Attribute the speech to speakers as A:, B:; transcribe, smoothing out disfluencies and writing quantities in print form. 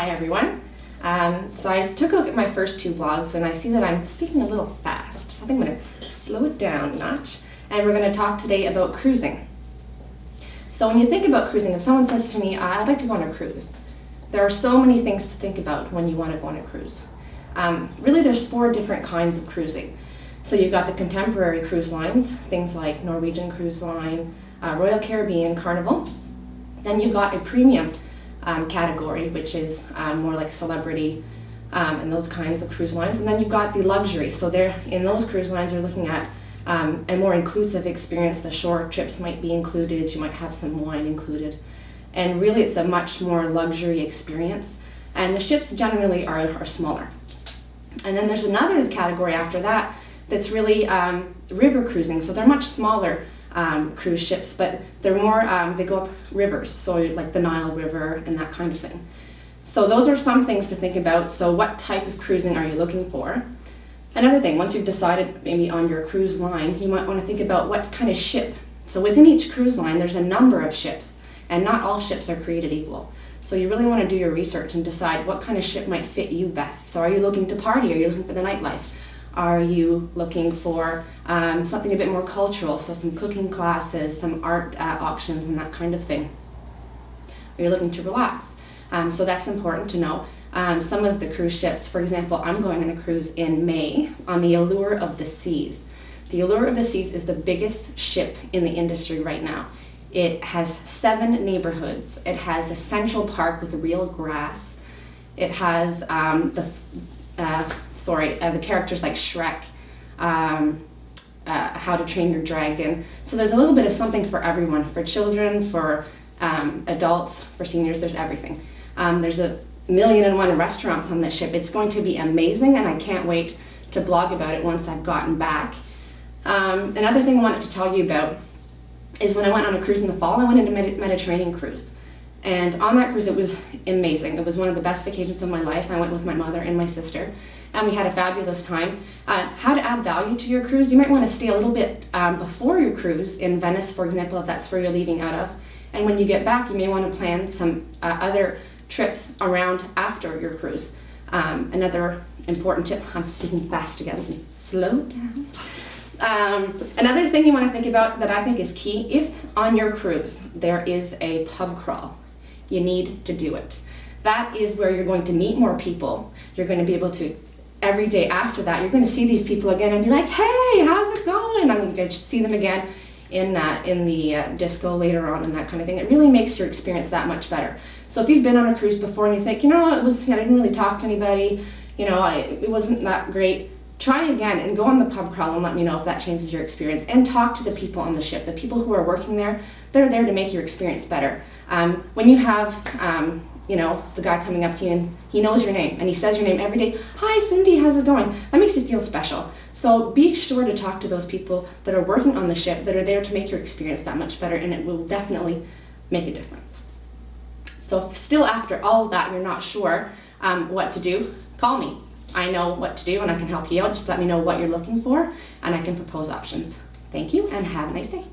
A: Hi everyone. So I took a look at my first two blogs and I see that I'm speaking a little fast, so I think I'm going to slow it down a notch, and we're going to talk today about cruising. So when you think about cruising, if someone says to me, I'd like to go on a cruise, there are so many things to think about when you want to go on a cruise. Really there's 4 different kinds of cruising. So you've got the contemporary cruise lines, things like Norwegian Cruise Line, Royal Caribbean, Carnival. Then you've got a premium category, which is more like celebrity and those kinds of cruise lines. And then you've got the luxury. So in those cruise lines you're looking at a more inclusive experience. The shore trips might be included, you might have some wine included. And really it's a much more luxury experience. And the ships generally are smaller. And then there's another category after that that's really river cruising. So they're much smaller cruise ships, but they're more, they go up rivers, so like the Nile River and that kind of thing. So those are some things to think about. So what type of cruising are you looking for? Another thing, once you've decided maybe on your cruise line, you might want to think about what kind of ship. So within each cruise line there's a number of ships, and not all ships are created equal. So you really want to do your research and decide what kind of ship might fit you best. So are you looking to party? Are you looking for the nightlife? Are you looking for something a bit more cultural, so some cooking classes, some art auctions and that kind of thing? Are you looking to relax? So that's important to know. Some of the cruise ships, for example, I'm going on a cruise in May on the Allure of the Seas. The Allure of the Seas is the biggest ship in the industry right now. It has 7 neighborhoods. It has a central park with real grass. It has the characters like Shrek, How to Train Your Dragon. So there's a little bit of something for everyone, for children, for adults, for seniors, there's everything. There's 1,000,001 restaurants on this ship. It's going to be amazing, and I can't wait to blog about it once I've gotten back. Another thing I wanted to tell you about is when I went on a cruise in the fall, I went into Mediterranean cruise. And on that cruise it was amazing. It was one of the best vacations of my life. I went with my mother and my sister, and we had a fabulous time. How to add value to your cruise, you might want to stay a little bit before your cruise in Venice, for example, if that's where you're leaving out of. And when you get back, you may want to plan some other trips around after your cruise. Another important tip, I'm speaking fast again, slow down. Another thing you want to think about that I think is key, if on your cruise there is a pub crawl, you need to do it. That is where you're going to meet more people. You're going to be able to, every day after that, you're going to see these people again and be like, hey, how's it going? I'm going to see them again in the disco later on and that kind of thing. It really makes your experience that much better. So if you've been on a cruise before and you think, I didn't really talk to anybody, it wasn't that great, try again and go on the pub crawl and let me know if that changes your experience, and talk to the people on the ship. The people who are working there, they're there to make your experience better. When you have the guy coming up to you and he knows your name and he says your name every day, hi Cindy, how's it going? That makes you feel special. So be sure to talk to those people that are working on the ship, that are there to make your experience that much better, and it will definitely make a difference. So if still after all of that you're not sure what to do, call me. I know what to do and I can help you out. Just let me know what you're looking for and I can propose options. Thank you and have a nice day.